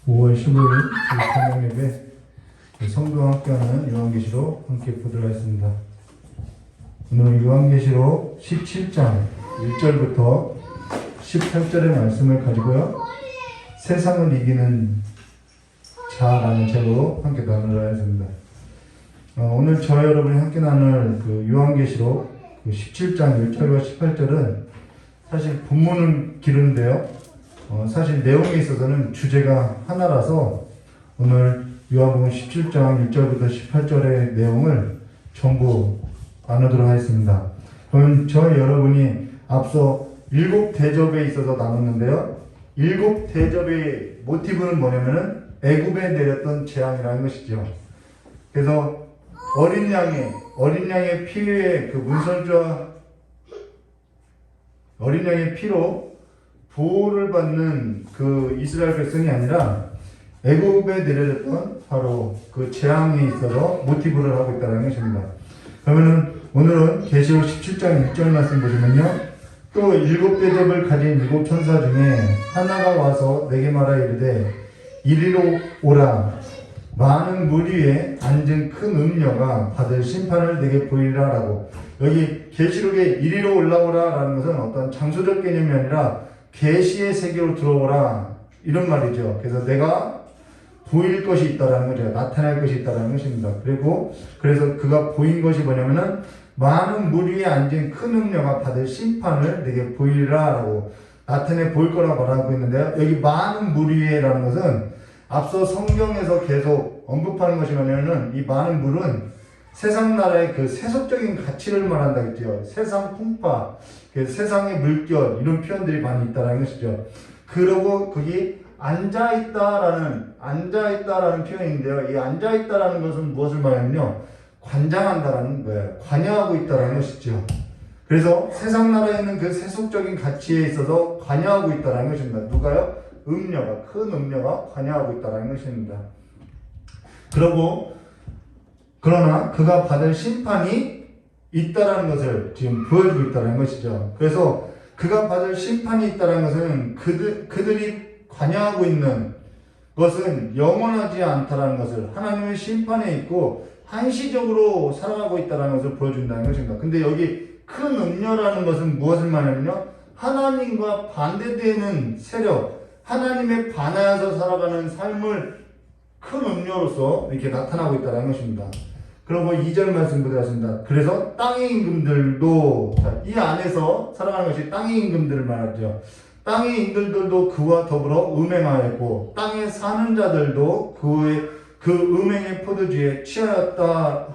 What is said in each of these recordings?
5월 15일 저녁 예배 성도와 함께하는 요한계시록 함께 보도록 하겠습니다. 오늘 요한계시록 17장 1절부터 18절의 말씀을 가지고요. 세상을 이기는 자라는 제목으로 함께 나누도록 하겠습니다. 오늘 저와 여러분이 함께 나눌 그 요한계시록 17장 1절과 18절은 사실 본문은 길은데요. 사실 내용에 있어서는 주제가 하나라서 오늘 요한복음 17장 1절부터 18절의 내용을 전부 나누도록 하겠습니다. 그럼 저와 여러분이 앞서 7대접에 있어서 나눴는데요. 7대접의 모티브는 뭐냐면은 애굽에 내렸던 재앙이라는 것이죠. 그래서 어린 양의 피에 그 문설주와 어린 양의 피로 보호를 받는 그 이스라엘 백성이 아니라 애굽에 내려졌던 바로 그 재앙에 있어서 모티브를 하고 있다는 것입니다. 그러면은 오늘은 계시록 17장 1절 말씀 보시면요. 또 7대접을 가진 7천사 중에 하나가 와서 내게 말하 이르되 이리로 오라. 많은 물 위에 앉은 큰 음녀가 받을 심판을 내게 보이라 라고. 여기 계시록에 이리로 올라오라 라는 것은 어떤 장소적 개념이 아니라 계시의 세계로 들어오라 이런 말이죠. 그래서 내가 보일 것이 있다라는 거죠. 나타날 것이 있다라는 것입니다. 그래서 그가 보인 것이 뭐냐면은 많은 물 위에 앉은 큰 음녀가 받을 심판을 내게 보이라 라고 나타내 보일 거라고 말하고 있는데요. 여기 많은 물 위에라는 것은 앞서 성경에서 계속 언급하는 것이 뭐냐면은 이 많은 물은 세상 나라의 그 세속적인 가치를 말한다 했죠. 세상 풍파, 세상의 물결 이런 표현들이 많이 있다는 것이죠. 그러고 거기 앉아있다라는 표현인데요. 이 앉아있다라는 것은 무엇을 말하냐면요. 관장한다라는 거예요. 관여하고 있다라는 것이죠. 그래서 세상 나라에 있는 그 세속적인 가치에 있어서 관여하고 있다라는 것입니다. 누가요? 큰 음녀가 관여하고 있다라는 것입니다. 그러나 그가 받을 심판이 있다라는 것을 지금 보여주고 있다는 것이죠. 그래서 그가 받을 심판이 있다는 것은 그들이 관여하고 있는 것은 영원하지 않다라는 것을 하나님의 심판에 있고 한시적으로 살아가고 있다는 것을 보여준다는 것입니다. 근데 여기 큰 음녀라는 것은 무엇을 말하냐면요. 하나님과 반대되는 세력, 하나님에 반하여서 살아가는 삶을 큰 음료로서 이렇게 나타나고 있다는 것입니다. 그리고 2절 말씀 보도록하겠습니다. 그래서 땅의 임금들도, 이 안에서 살아가는 것이 땅의 임금들을 말하죠. 땅의 임금들도 그와 더불어 음행하였고 땅에 사는 자들도 그 음행의 포도주에 취하였다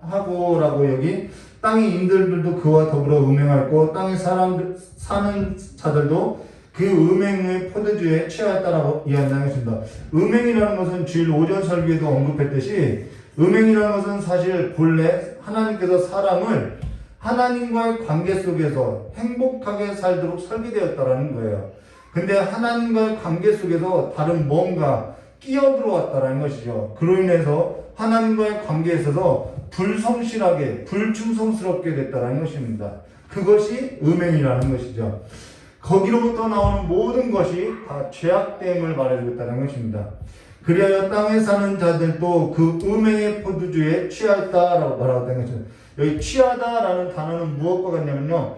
하고라고 여기 땅의 임금들도 그와 더불어 음행하였고 땅에 사는 자들도 그 음행의 포도주에 취하였다라고 이야기하는 것입니다. 음행이라는 것은 주일 오전 설교에도 언급했듯이 음행이라는 것은 사실 본래 하나님께서 사람을 하나님과의 관계 속에서 행복하게 살도록 설계되었다라는 거예요. 근데 하나님과의 관계 속에서 다른 뭔가 끼어들어왔다라는 것이죠. 그로 인해서 하나님과의 관계에 있어서 불성실하게, 불충성스럽게 됐다라는 것입니다. 그것이 음행이라는 것이죠. 거기로부터 나오는 모든 것이 다 죄악됨을 말해주고 있다는 것입니다. 그리하여 땅에 사는 자들도 그 음행의 포도주에 취하였다라고 말하고 있다는 것입니다. 여기 취하다라는 단어는 무엇과 같냐면요.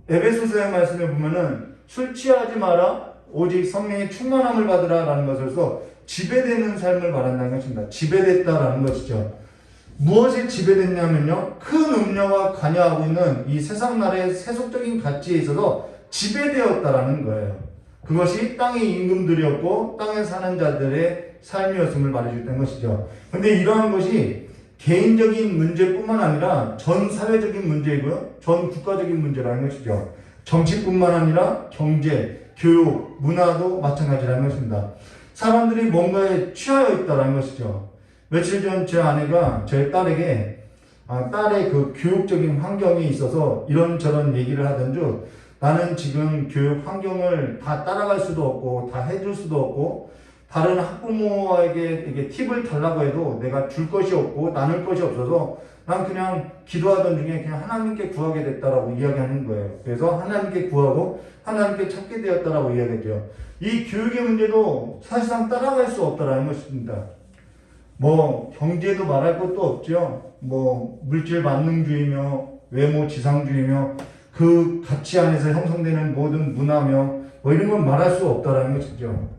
에베소서의 말씀에 보면은 술 취하지 마라. 오직 성령의 충만함을 받으라라는 것에서 지배되는 삶을 말한다는 것입니다. 지배됐다라는 것이죠. 무엇이 지배됐냐면요. 큰 음료가 관여하고 있는 이 세상 나라의 세속적인 가치에 있어서 지배되었다라는 거예요. 그것이 땅의 임금들이었고 땅에 사는 자들의 삶이었음을 말해주었다는 것이죠. 근데 이러한 것이 개인적인 문제뿐만 아니라 전 사회적인 문제이고요. 전 국가적인 문제라는 것이죠. 정치뿐만 아니라 경제, 교육, 문화도 마찬가지라는 것입니다. 사람들이 뭔가에 취하여 있다는 것이죠. 며칠 전 제 아내가 저희 딸에게 딸의 그 교육적인 환경에 있어서 이런저런 얘기를 하던 중 나는 지금 교육 환경을 다 따라갈 수도 없고 다 해줄 수도 없고 다른 학부모에게 이게 팁을 달라고 해도 내가 줄 것이 없고 나눌 것이 없어서 난 그냥 기도하던 중에 그냥 하나님께 구하게 됐다라고 이야기하는 거예요. 그래서 하나님께 구하고 하나님께 찾게 되었다라고 이야기하죠. 이 교육의 문제도 사실상 따라갈 수 없다라는 것입니다. 뭐 경제도 말할 것도 없죠. 뭐 물질 만능주의며 외모 지상주의며 그 가치 안에서 형성되는 모든 문화며 뭐 이런 건 말할 수 없다라는 것이죠.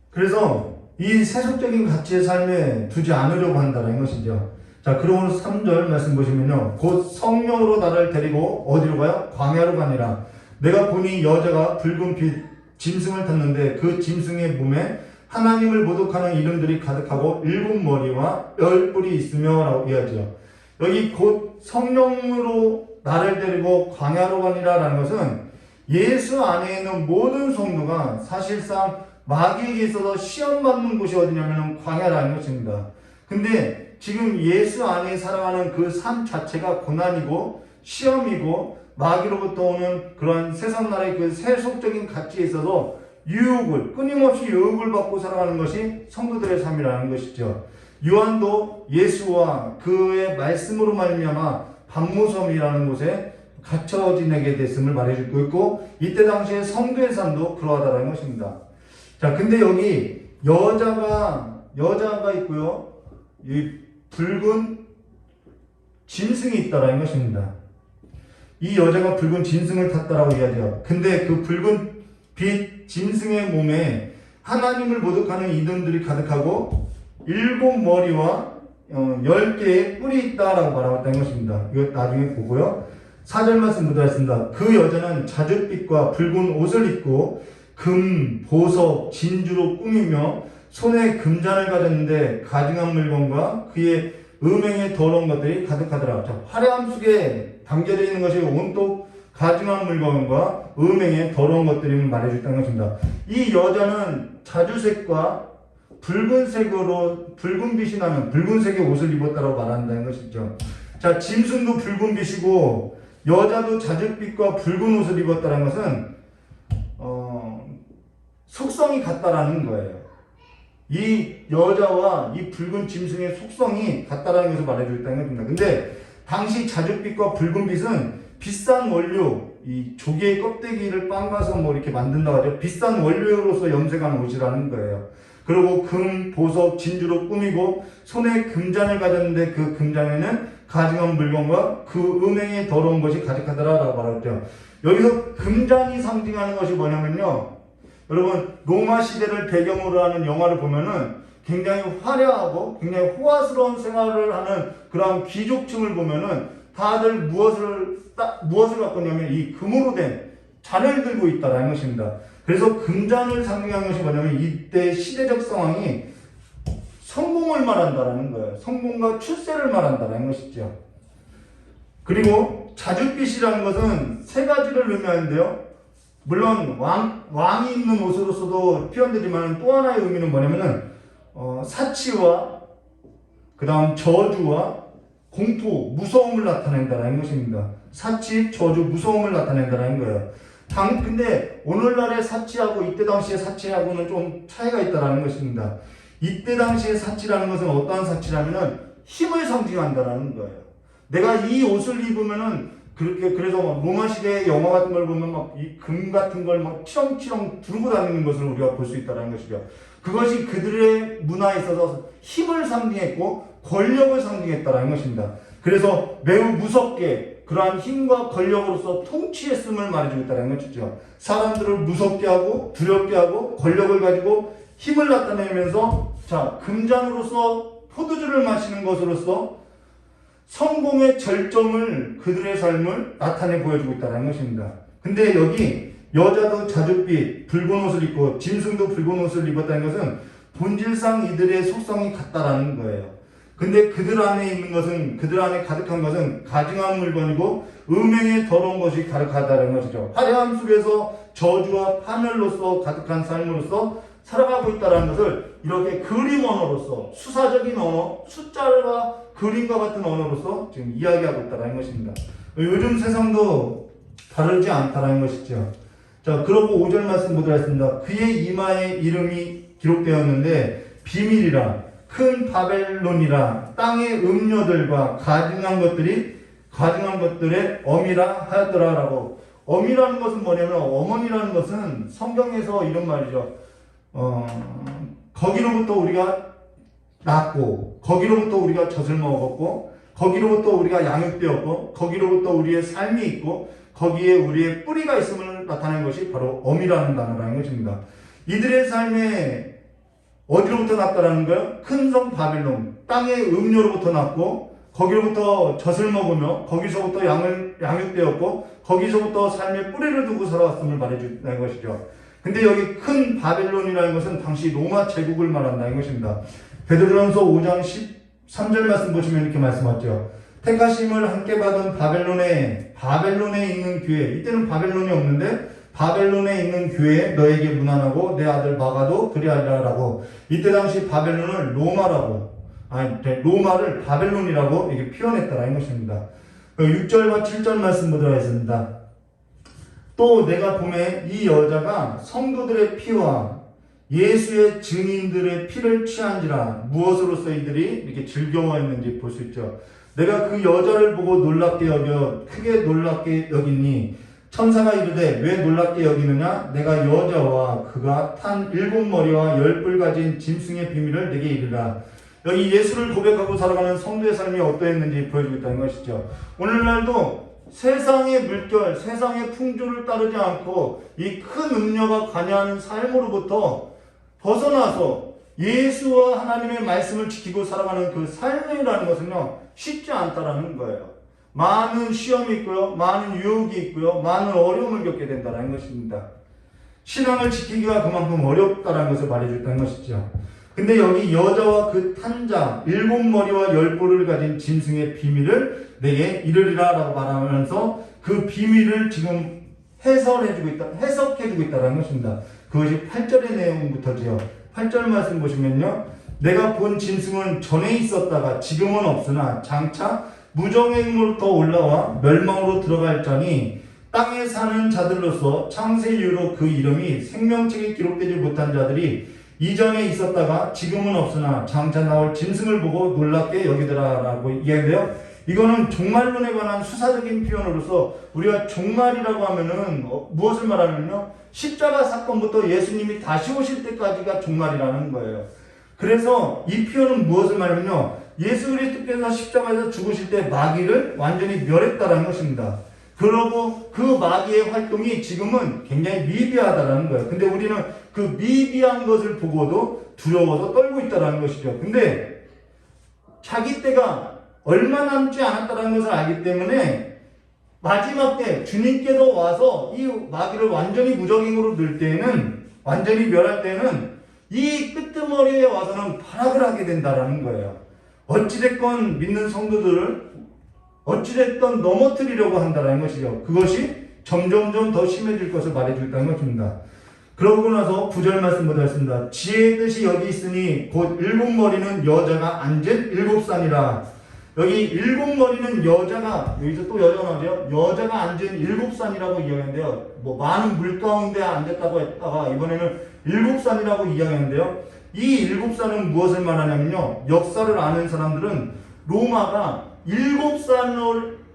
그래서 이 세속적인 가치의 삶에 두지 않으려고 한다는 것이죠. 자, 그러므로 3절 말씀 보시면요. 곧 성령으로 나를 데리고 어디로 가요? 광야로 가니라. 내가 보니 여자가 붉은 빛 짐승을 탔는데 그 짐승의 몸에 하나님을 모독하는 이름들이 가득하고 7머리와 10뿔이 있으며 라고 이야기하죠. 여기 곧 성령으로 나를 데리고 광야로 가니라 라는 것은 예수 안에 있는 모든 성도가 사실상 마귀에게 있어서 시험받는 곳이 어디냐면 광야라는 것입니다. 근데 지금 예수 안에 살아가는 그 삶 자체가 고난이고 시험이고 마귀로부터 오는 그런 세상 나라의 그 세속적인 가치에 있어서 유혹을 끊임없이 유혹을 받고 살아가는 것이 성도들의 삶이라는 것이죠. 요한도 예수와 그의 말씀으로 말미암아 반모섬이라는 곳에 갇혀 지내게 됐음을 말해주고 있고 이때 당시에 성도의 삶도 그러하다는 것입니다. 자, 근데 여기 여자가 있고요. 이 붉은 짐승이 있다라는 것입니다. 이 여자가 붉은 짐승을 탔다라고 이야기해요. 근데 그 붉은 빛 짐승의 몸에 하나님을 모독하는 이름들이 가득하고 7머리와 10개의 뿔이 있다라고 말하고 있다는 것입니다. 이거 나중에 보고요. 4절 말씀 보도록 그 여자는 자줏빛과 붉은 옷을 입고 금, 보석, 진주로 꾸미며 손에 금잔을 가졌는데 가증한 물건과 그의 음행의 더러운 것들이 가득하더라. 자, 화려함 속에 담겨져 있는 것이 온통 가증한 물건과 음행의 더러운 것들임을 말해줬다는 것입니다. 이 여자는 자주색과 붉은색으로 붉은빛이 나는 붉은색의 옷을 입었다고 말한다는 것이죠. 자, 짐승도 붉은빛이고 여자도 자줏빛과 붉은 옷을 입었다는 것은 속성이 같다라는 거예요. 이 여자와 이 붉은 짐승의 속성이 같다라는 것을 말해주겠다는 것입니다. 근데 당시 자줏빛과 붉은빛은 비싼 원료, 이 조개의 껍데기를 빻아서 뭐 이렇게 만든다고 하죠. 비싼 원료로서 염색하는 옷이라는 거예요. 그리고 금, 보석, 진주로 꾸미고 손에 금잔을 가졌는데 그 금잔에는 가증한 물건과 그 음행의 더러운 것이 가득하더라라고 말했죠. 여기서 금잔이 상징하는 것이 뭐냐면요. 여러분, 로마 시대를 배경으로 하는 영화를 보면은 굉장히 화려하고 굉장히 호화스러운 생활을 하는 그런 귀족층을 보면은 다들 무엇을 갖고 있냐면 이 금으로 된 잔을 들고 있다라는 것입니다. 그래서 금잔을 상징하는 것이 뭐냐면 이때 시대적 상황이 성공을 말한다라는 거예요. 성공과 출세를 말한다라는 것이죠. 그리고 자줏빛이라는 것은 세 가지를 의미하는데요. 물론 왕이 입는 옷으로서도 표현되지만 또 하나의 의미는 뭐냐면은 사치와 그 다음 저주와 공포, 무서움을 나타낸다라는 것입니다. 사치, 저주, 무서움을 나타낸다라는 거예요. 근데 오늘날의 사치하고 이때 당시의 사치하고는 좀 차이가 있다라는 것입니다. 이때 당시의 사치라는 것은 어떠한 사치라면은 힘을 상징한다라는 거예요. 내가 이 옷을 입으면은 그래서 로마 시대의 영화 같은 걸 보면 막 이 금 같은 걸 막 치렁치렁 두르고 다니는 것을 우리가 볼 수 있다는 것이죠. 그것이 그들의 문화에 있어서 힘을 상징했고 권력을 상징했다는 것입니다. 그래서 매우 무섭게 그러한 힘과 권력으로서 통치했음을 말해주고 있다는 것이죠. 사람들을 무섭게 하고 두렵게 하고 권력을 가지고 힘을 나타내면서 자, 금잔으로서 포도주를 마시는 것으로서 성공의 절정을 그들의 삶을 나타내 보여주고 있다는 것입니다. 근데 여기 여자도 자줏빛 붉은 옷을 입고 짐승도 붉은 옷을 입었다는 것은 본질상 이들의 속성이 같다라는 거예요. 근데 그들 안에 있는 것은 그들 안에 가득한 것은 가증한 물건이고 음행의 더러운 것이 가득하다는 것이죠. 화려함 속에서 저주와 파멸로서 가득한 삶으로서 살아가고 있다는 것을 이렇게 그림 언어로서 수사적인 언어, 숫자와 그림과 같은 언어로서 지금 이야기하고 있다는 것입니다. 요즘 세상도 다르지 않다는 것이죠. 자, 그러고 5절 말씀 보도록 하겠습니다. 그의 이마에 이름이 기록되었는데 비밀이라 큰 바벨론이라 땅의 음료들과 가증한 것들의 어미라 하였더라라고. 어미라는 것은 뭐냐면 어머니라는 것은 성경에서 이런 말이죠. 거기로부터 우리가 낳고 거기로부터 우리가 젖을 먹었고 거기로부터 우리가 양육되었고 거기로부터 우리의 삶이 있고 거기에 우리의 뿌리가 있음을 나타내는 것이 바로 어미라는 단어라는 것입니다. 이들의 삶에 어디로부터 났다라는 거예요? 큰 성 바벨론, 땅의 음료로부터 났고 거기로부터 젖을 먹으며 거기서부터 양육되었고 거기서부터 삶의 뿌리를 두고 살아왔음을 말해주는 것이죠. 근데 여기 큰 바벨론이라는 것은 당시 로마 제국을 말한다는 것입니다. 베드로전서 5장 13절 말씀 보시면 이렇게 말씀하죠. 택하심을 함께 받은 바벨론에 있는 교회, 이때는 바벨론이 없는데 바벨론에 있는 교회에 너에게 문안하고 내 아들 마가도 그리하리라라고. 이때 당시 바벨론을 로마를 바벨론이라고 이렇게 표현했다라는 것입니다. 6절과 7절 말씀 보도록 하겠습니다. 또 내가 보매 이 여자가 성도들의 피와 예수의 증인들의 피를 취한지라. 무엇으로써 이들이 이렇게 즐거워했는지 볼 수 있죠. 내가 그 여자를 보고 크게 놀랍게 여기니 천사가 이르되 왜 놀랍게 여기느냐? 내가 여자와 그가 탄 7머리와 10뿔 가진 짐승의 비밀을 내게 이르라. 여기 예수를 고백하고 살아가는 성도의 삶이 어떠했는지 보여주고 있다는 것이죠. 오늘날도 세상의 물결, 세상의 풍조를 따르지 않고 이 큰 음녀가 관여하는 삶으로부터 벗어나서 예수와 하나님의 말씀을 지키고 살아가는 그 삶이라는 것은요, 쉽지 않다라는 거예요. 많은 시험이 있고요, 많은 유혹이 있고요, 많은 어려움을 겪게 된다는 것입니다. 신앙을 지키기가 그만큼 어렵다는 것을 말해줬다는 것이죠. 근데 여기 여자와 그 탄자 7머리와 10뿔을 가진 짐승의 비밀을 내게 이르리라 라고 말하면서 그 비밀을 지금 해석해주고 있다는 것입니다. 그것이 8절의 내용부터지요. 8절 말씀 보시면요, 내가 본 짐승은 전에 있었다가 지금은 없으나 장차 무정행으로부터 올라와 멸망으로 들어갈 자니 땅에 사는 자들로서 창세 이후로 그 이름이 생명책에 기록되지 못한 자들이 이전에 있었다가 지금은 없으나 장차 나올 짐승을 보고 놀랍게 여기더라 라고 이야기해요. 이거는 종말론에 관한 수사적인 표현으로서 우리가 종말이라고 하면은 무엇을 말하냐면요, 십자가 사건부터 예수님이 다시 오실 때까지가 종말이라는 거예요. 그래서 이 표현은 무엇을 말하냐면요, 예수 그리스도께서 십자가에서 죽으실 때 마귀를 완전히 멸했다는 것입니다. 그러고 그 마귀의 활동이 지금은 굉장히 미비하다는 거예요. 근데 우리는 그 미비한 것을 보고도 두려워서 떨고 있다는 것이죠. 근데 자기 때가 얼마 남지 않았다는 것을 알기 때문에 마지막 때 주님께서 와서 이 마귀를 완전히 무적행으로 넣을 때에는, 완전히 멸할 때는 이 끄트머리에 와서는 발악을 하게 된다는 거예요. 어찌됐건 믿는 성도들을 어찌됐든 넘어뜨리려고 한다는 것이죠. 그것이 점점점 더 심해질 것을 말해주겠다는 것입니다. 그러고 나서 9절 말씀 보겠습니다. 지혜의 뜻이 여기 있으니 곧 7머리는 여자가 앉은 7산이라. 여기 7머리는 여자가, 여기서 또 여자가 나오죠. 여자가 앉은 7산이라고 이야기하는데요. 많은 물 가운데 앉았다고 했다가 이번에는 7산이라고 이야기하는데요. 이 7산은 무엇을 말하냐면요, 역사를 아는 사람들은 로마가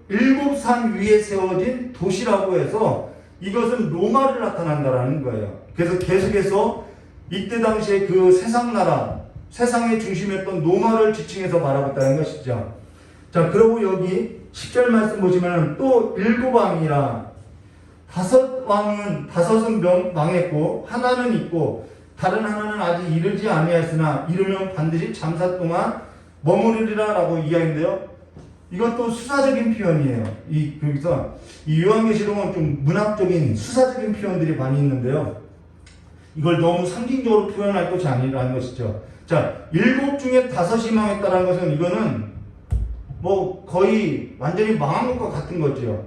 7산 위에 세워진 도시라고 해서 이것은 로마를 나타난다라는 거예요. 그래서 계속해서 이때 당시에 그 세상의 중심이었던 로마를 지칭해서 말하고 있다는 것이죠. 자, 그리고 여기 10절 말씀 보시면 또 7왕이라. 5은 망했고 하나는 있고 다른 하나는 아직 이르지 아니하였으나 이르면 반드시 잠사 동안 머무르리라 라고 이야기인데요. 이것도 수사적인 표현이에요. 그래서 이 요한계시록은 좀 문학적인 수사적인 표현들이 많이 있는데요. 이걸 너무 상징적으로 표현할 것이 아니라는 것이죠. 자, 7 중에 5이 망했다는 것은 이거는 거의 완전히 망한 것과 같은 거죠.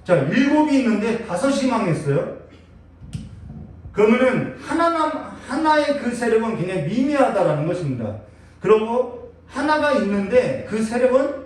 자, 7이 있는데 5이 망했어요. 그러면은 하나의 그 세력은 굉장히 미미하다라는 것입니다. 그리고 하나가 있는데 그 세력은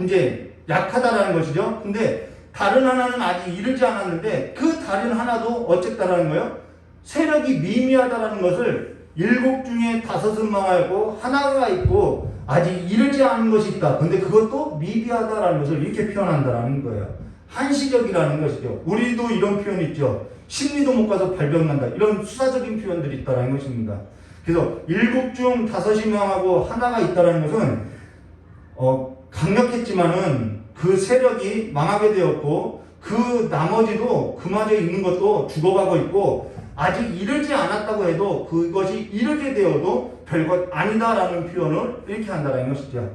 이제 약하다라는 것이죠. 근데 다른 하나는 아직 이르지 않았는데 그 다른 하나도 어쨌다라는 거예요? 세력이 미미하다라는 것을 7 중에 5은 망하고 하나가 있고 아직 이르지 않은 것이 있다. 근데 그것도 미비하다라는 것을 이렇게 표현한다라는 거예요. 한시적이라는 것이죠. 우리도 이런 표현 있죠. 심리도 못 가서 발병난다. 이런 수사적인 표현들이 있다라는 것입니다. 그래서 7 중 5이 망하고 하나가 있다라는 것은 강력했지만은 그 세력이 망하게 되었고 그 나머지도 그마저 있는 것도 죽어가고 있고 아직 이르지 않았다고 해도 그것이 이르게 되어도 별것 아니다라는 표현을 이렇게 한다는 것이죠.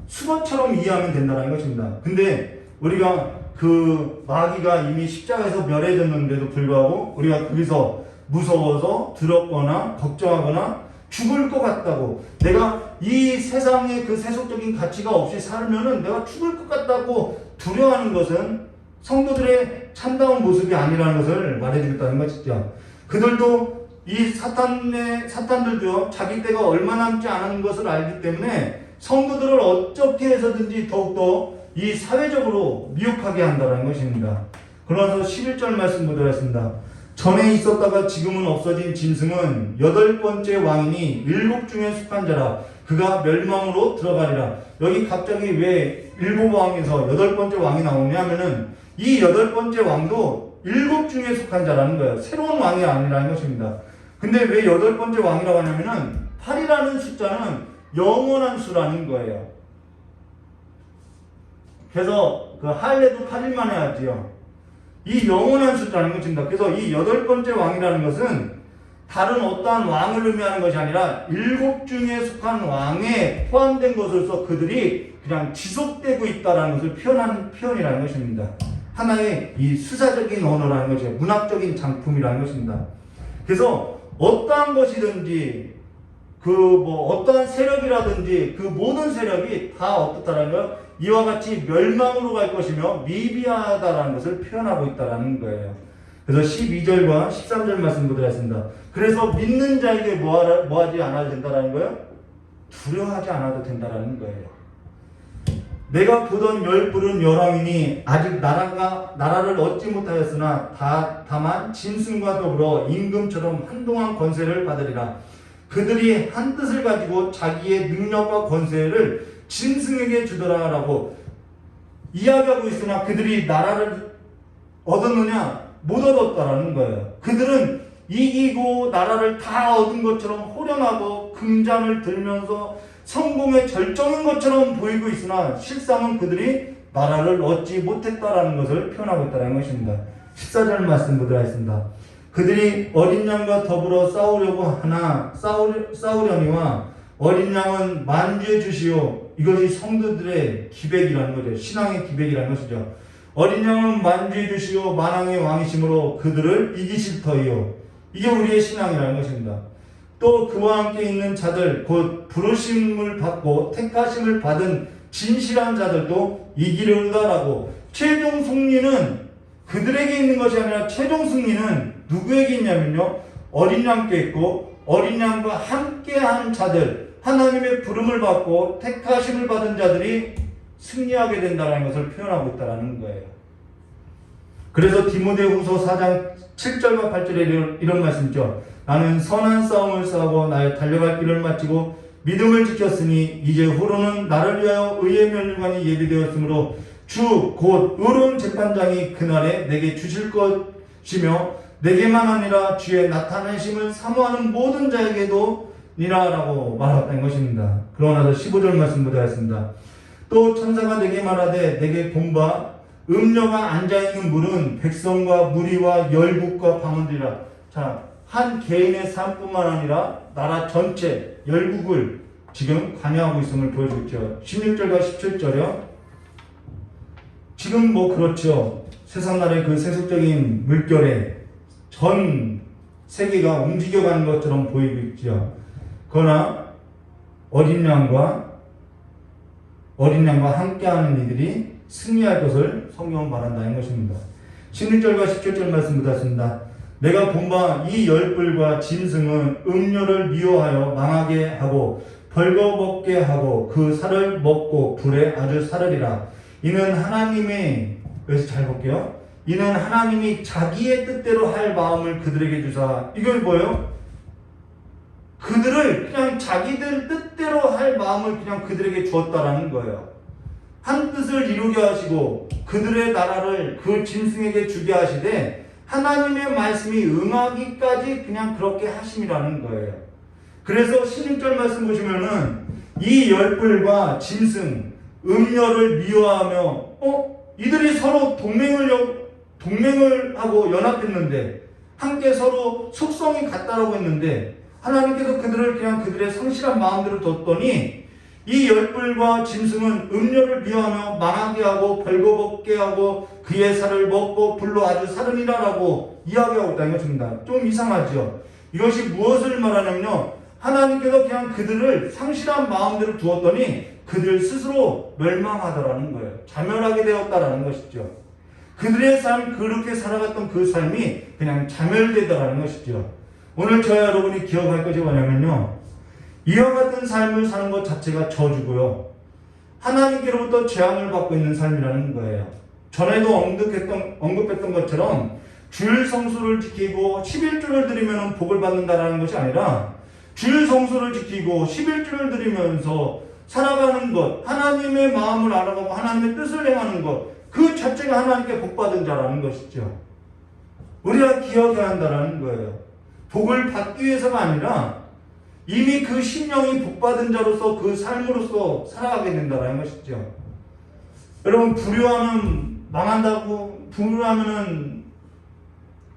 수거처럼 이해하면 된다는 것입니다. 근데 우리가 그 마귀가 이미 십자가에서 멸해졌는데도 불구하고 우리가 거기서 무서워서 두렵거나 걱정하거나 죽을 것 같다고, 내가 이 세상의 그 세속적인 가치가 없이 살면은 내가 죽을 것 같다고 두려워하는 것은 성도들의 참다운 모습이 아니라는 것을 말해주겠다는 것이죠. 그들도 이 사탄들도요, 자기 때가 얼마 남지 않은 것을 알기 때문에 성도들을 어떻게 해서든지 더욱더 이 사회적으로 미혹하게 한다는 것입니다. 그러면서 11절 말씀 보도록 하겠습니다. 전에 있었다가 지금은 없어진 짐승은 8번째 왕이니 7 중에 속한 자라. 그가 멸망으로 들어가리라. 여기 갑자기 왜 7왕에서 8번째 왕이 나오냐 하면은 이 8번째 왕도 7 중에 속한 자라는 거예요. 새로운 왕이 아니라는 것입니다. 근데 왜 8번째 왕이라고 하냐면은 8이라는 숫자는 영원한 수라는 거예요. 그래서 그 할례도 8일만 해야지요. 이 영원한 숫자라는 것입니다. 그래서 이 8번째 왕이라는 것은 다른 어떠한 왕을 의미하는 것이 아니라 7 중에 속한 왕에 포함된 것으로서 그들이 그냥 지속되고 있다는 것을 표현하는 표현이라는 것입니다. 하나의 이 수사적인 언어라는 것이에요. 문학적인 장품이라는 것입니다. 그래서 어떠한 것이든지 어떠한 세력이라든지 그 모든 세력이 다 어떻다라는 걸 이와 같이 멸망으로 갈 것이며 미비하다라는 것을 표현하고 있다라는 거예요. 그래서 12절과 13절 말씀 보도록 하겠습니다. 그래서 믿는 자에게 뭐하지 않아도 된다라는 거예요? 두려워하지 않아도 된다라는 거예요. 내가 보던 10뿔은 열왕이니 아직 나라를 얻지 못하였으나 다만 짐승과 더불어 임금처럼 한동안 권세를 받으리라. 그들이 한 뜻을 가지고 자기의 능력과 권세를 짐승에게 주더라라고 이야기하고 있으나 그들이 나라를 얻었느냐? 못 얻었다라는 거예요. 그들은 이기고 나라를 다 얻은 것처럼 호령하고 금잔을 들면서 성공의 절정인 것처럼 보이고 있으나 실상은 그들이 나라를 얻지 못했다라는 것을 표현하고 있다는 것입니다. 14절 말씀 보도록 하겠습니다. 그들이 어린 양과 더불어 싸우려니와 어린 양은 만주해 주시오. 이것이 성도들의 기백이라는 거죠. 신앙의 기백이라는 것이죠. 어린 양은 만주해 주시오. 만왕의 왕이심으로 그들을 이기실 터이요. 이게 우리의 신앙이라는 것입니다. 또 그와 함께 있는 자들, 곧 부르심을 받고 택하심을 받은 진실한 자들도 이기려다라고. 최종 승리는 그들에게 있는 것이 아니라 최종 승리는 누구에게 있냐면요, 어린 양께 있고 어린 양과 함께한 자들, 하나님의 부름을 받고 택하심을 받은 자들이 승리하게 된다는 것을 표현하고 있다는 거예요. 그래서 디모데후서 4장 7절과 8절에 이런 말씀이죠. 나는 선한 싸움을 싸우고 나의 달려갈 길을 마치고 믿음을 지켰으니 이제 후로는 나를 위하여 의의 면류관이 예비되었으므로 주 곧 의로운 재판장이 그날에 내게 주실 것이며 내게만 아니라 주의 나타내심을 사모하는 모든 자에게도 니라라고 말했다는 것입니다. 그러고 나서 15절 말씀 보도록 하겠습니다. 또 천사가 내게 말하되 내게 본바 음녀가 앉아있는 물은 백성과 무리와 열국과 방언들이라. 자, 한 개인의 삶뿐만 아니라 나라 전체 열국을 지금 관여하고 있음을 보여주고 있죠. 16절과 17절이요. 지금 그렇죠. 세상 나라의 그 세속적인 물결에 전 세계가 움직여가는 것처럼 보이고 있죠. 그러나 어린 양과 함께하는 이들이 승리할 것을 성경은 말한다는 것입니다. 16절과 17절 말씀 보았습니다. 내가 본바 이 10뿔과 짐승은 음료를 미워하여 망하게 하고 벌거벗게 하고 그 살을 먹고 불에 아주 사르리라. 이는 하나님의 여기서 잘 볼게요. 이는 하나님이 자기의 뜻대로 할 마음을 그들에게 주사. 이걸 뭐예요? 그들을 그냥 자기들 뜻대로 할 마음을 그냥 그들에게 주었다라는 거예요. 한 뜻을 이루게 하시고 그들의 나라를 그 짐승에게 주게 하시되 하나님의 말씀이 응하기까지 그냥 그렇게 하심이라는 거예요. 그래서 16절 말씀 보시면은 이 열불과 짐승, 음녀를 미워하며 이들이 서로 동맹을 하고 연합했는데 함께 서로 속성이 같다라고 했는데 하나님께서 그들을 그냥 그들의 성실한 마음대로 뒀더니 이 열불과 짐승은 음료를 미워하며 망하게 하고 벌거벗게 하고 그의 살을 먹고 불로 아주 사르니라라고 이야기하고 있다는 것입니다. 좀 이상하죠? 이것이 무엇을 말하냐면요, 하나님께서 그냥 그들을 상실한 마음대로 두었더니 그들 스스로 멸망하더라는 거예요. 자멸하게 되었다라는 것이죠. 그들의 삶, 그렇게 살아갔던 그 삶이 그냥 자멸되더라는 것이죠. 오늘 저와 여러분이 기억할 것이 뭐냐면요, 이와 같은 삶을 사는 것 자체가 저주고요, 하나님께로부터 재앙을 받고 있는 삶이라는 거예요. 전에도 언급했던 것처럼 주일 성수를 지키고 11조를 드리면 복을 받는다라는 것이 아니라 주일 성수를 지키고 11조를 드리면서 살아가는 것, 하나님의 마음을 알아가고 하나님의 뜻을 행하는 것, 그 자체가 하나님께 복받은 자라는 것이죠. 우리가 기억해야 한다는 거예요. 복을 받기 위해서가 아니라 이미 그 심령이 복받은 자로서 그 삶으로서 살아가게 된다는 것이죠. 여러분, 불효하면 망한다고, 불효하면은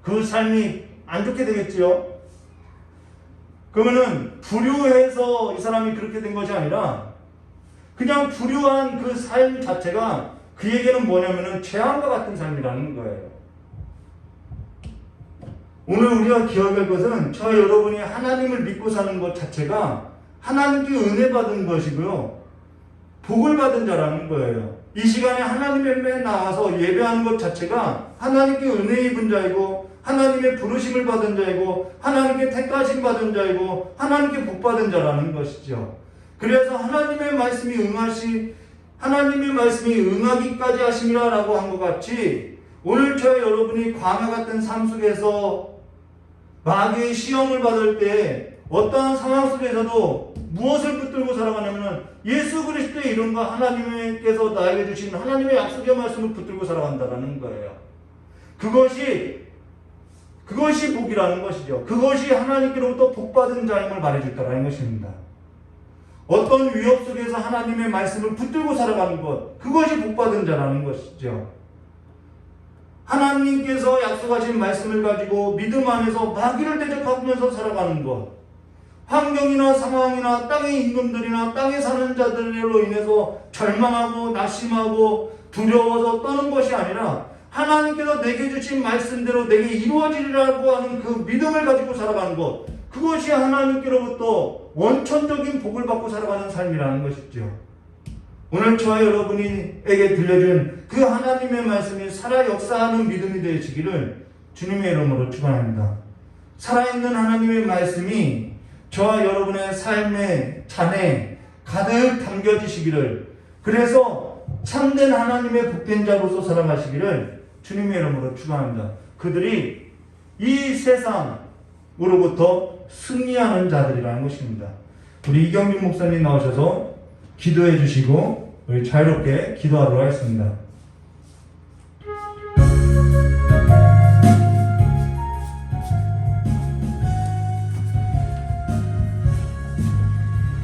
그 삶이 안 좋게 되겠지요. 그러면은 불효해서 이 사람이 그렇게 된 것이 아니라 그냥 불효한 그 삶 자체가 그에게는 뭐냐면은 재앙과 같은 삶이라는 거예요. 오늘 우리가 기억할 것은 저와 여러분이 하나님을 믿고 사는 것 자체가 하나님께 은혜 받은 것이고요, 복을 받은 자라는 거예요. 이 시간에 하나님의 앞에 나와서 예배하는 것 자체가 하나님께 은혜 입은 자이고 하나님의 부르심을 받은 자이고 하나님께 택하심 받은 자이고 하나님께 복 받은 자라는 것이죠. 그래서 하나님의 말씀이 응하기까지 하심이라라고 한 것 같이 오늘 저와 여러분이 광야 같은 삶 속에서 마귀의 시험을 받을 때 어떠한 상황 속에서도 무엇을 붙들고 살아가냐면 예수 그리스도의 이름과 하나님께서 나에게 주신 하나님의 약속의 말씀을 붙들고 살아간다는 거예요. 그것이 복이라는 것이죠. 그것이 하나님께로부터 복받은 자임을 말해줬다는 것입니다. 어떤 위협 속에서 하나님의 말씀을 붙들고 살아가는 것, 그것이 복받은 자라는 것이죠. 하나님께서 약속하신 말씀을 가지고 믿음 안에서 마귀를 대적하면서 살아가는 것, 환경이나 상황이나 땅의 임금들이나 땅에 사는 자들로 인해서 절망하고 낙심하고 두려워서 떠는 것이 아니라 하나님께서 내게 주신 말씀대로 내게 이루어지리라고 하는 그 믿음을 가지고 살아가는 것, 그것이 하나님께로부터 원천적인 복을 받고 살아가는 삶이라는 것이죠. 오늘 저와 여러분에게 들려준 그 하나님의 말씀이 살아 역사하는 믿음이 되시기를 주님의 이름으로 축원합니다. 살아있는 하나님의 말씀이 저와 여러분의 삶의 잔에 가득 담겨지시기를, 그래서 참된 하나님의 복된 자로서 살아가시기를 주님의 이름으로 축원합니다. 그들이 이 세상으로부터 승리하는 자들이라는 것입니다. 우리 이경준 목사님 나오셔서 기도해 주시고 우리 자유롭게 기도하도록 하겠습니다.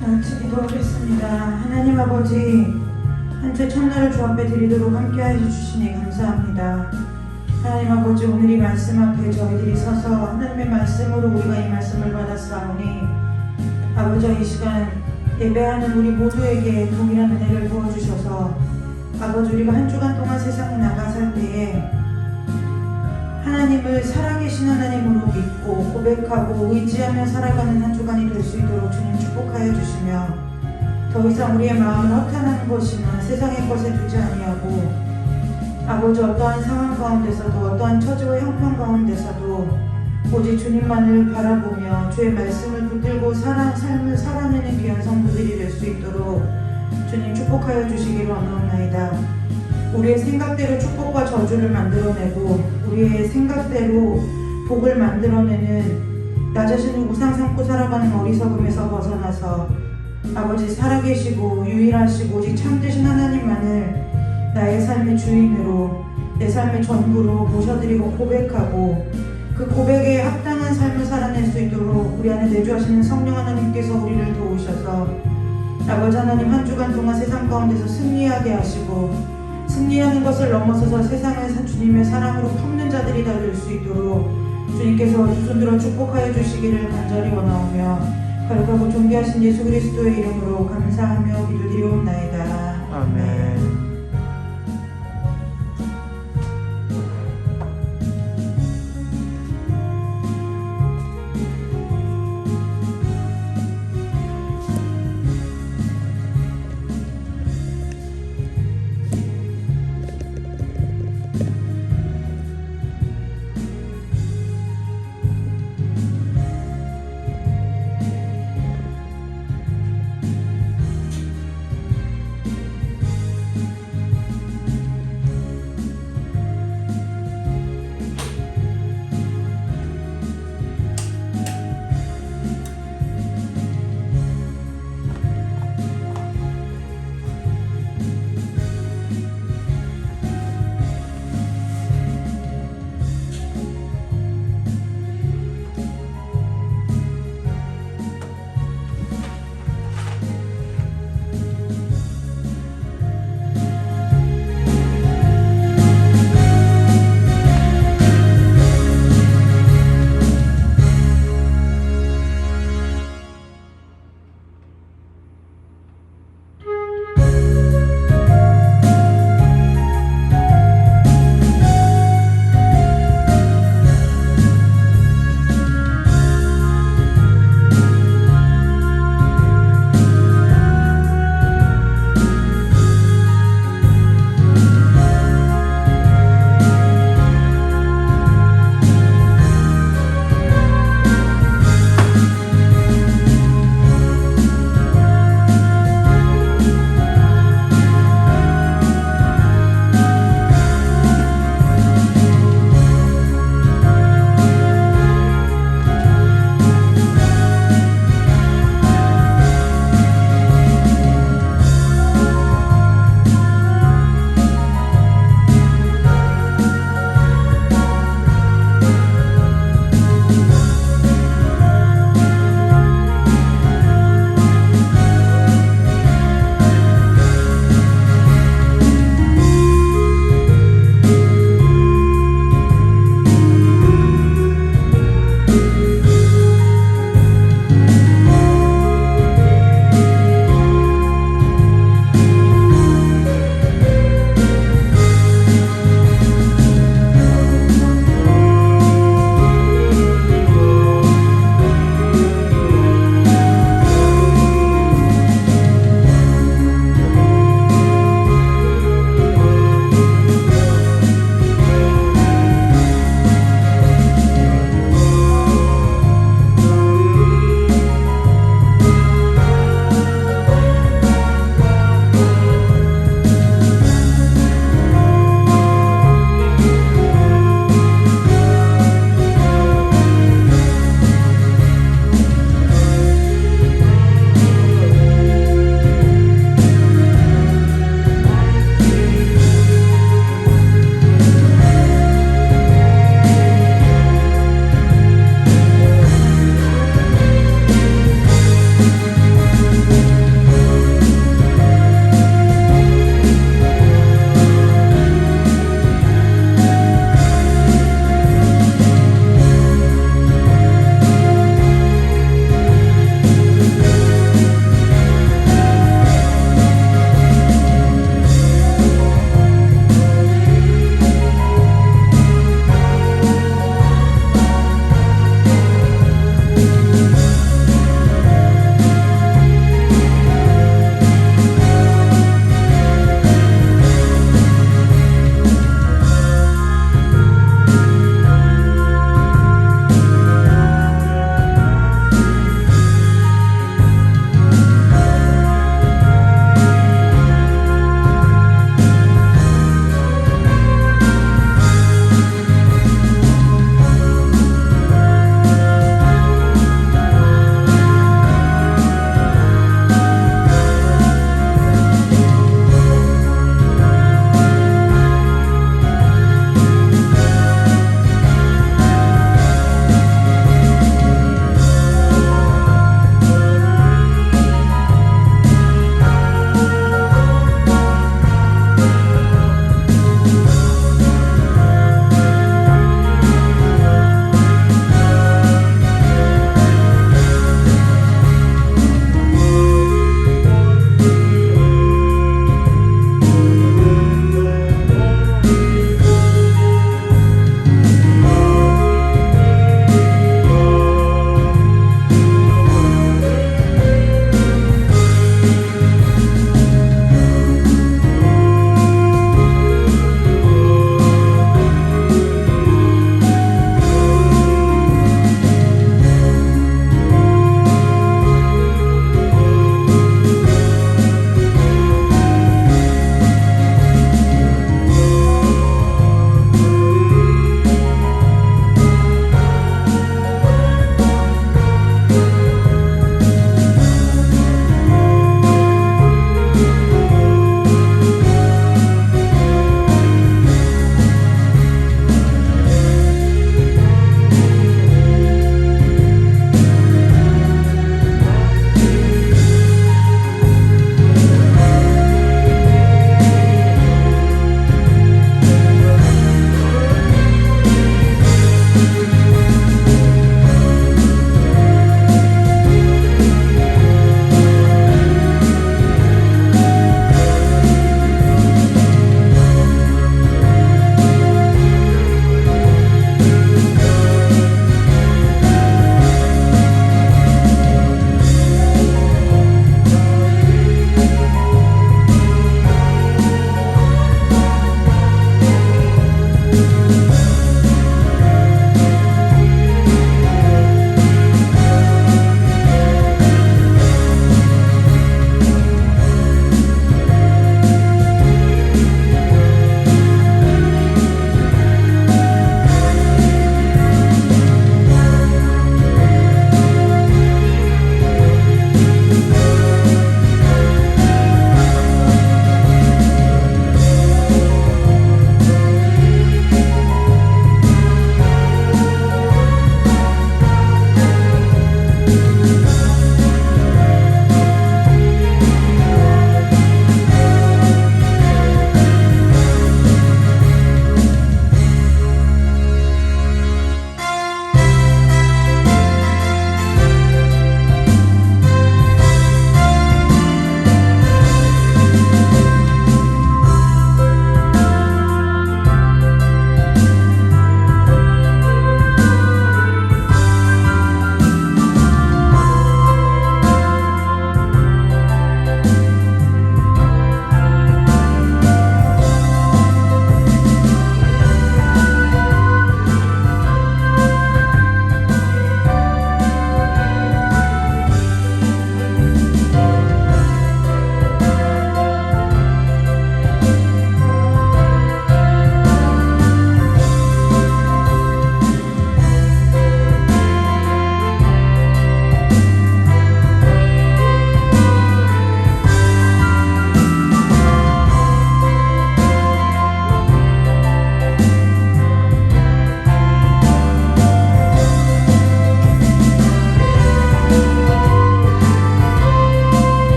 같이 기도하겠습니다. 하나님 아버지, 한 주 첫날을 주 앞에 드리도록 함께하여 주시니 감사합니다. 하나님 아버지, 오늘 이 말씀 앞에 저희들이 서서 하나님의 말씀으로 우리가 이 말씀을 받았사오니 아버지, 이 시간 예배하는 우리 모두에게 동일한 은혜를 부어주셔서 아버지, 우리가 한 주간 동안 세상에 나가 살 때에 하나님을 살아계신 하나님으로 믿고 고백하고 의지하며 살아가는 한 주간이 될 수 있도록 주님 축복하여 주시며, 더 이상 우리의 마음을 허탄한 것이나 세상의 것에 두지 아니하고 아버지, 어떠한 상황 가운데서도 어떠한 처지와 형편 가운데서도 오직 주님만을 바라보며 주의 말씀을 붙들고 삶을 살아내는 귀한 성도들이 될 수 있도록 주님 축복하여 주시기를 원하옵나이다. 우리의 생각대로 축복과 저주를 만들어내고 우리의 생각대로 복을 만들어내는 나 자신을 우상 삼고 살아가는 어리석음에서 벗어나서 아버지 살아계시고 유일하시고 오직 참되신 하나님만을 나의 삶의 주인으로 내 삶의 전부로 모셔드리고 고백하고 그 고백에 합당한 삶을 살아낼 수 있도록 우리 안에 내주하시는 성령 하나님께서 우리를 도우셔서 아버지 하나님 한 주간 동안 세상 가운데서 승리하게 하시고 승리하는 것을 넘어서서 세상을 주님의 사랑으로 덮는 자들이 다 될 수 있도록 주님께서 두 손 들어 축복하여 주시기를 간절히 원하오며 거룩하고 존귀하신 예수 그리스도의 이름으로 감사하며 기도드리옵나이다. 아멘.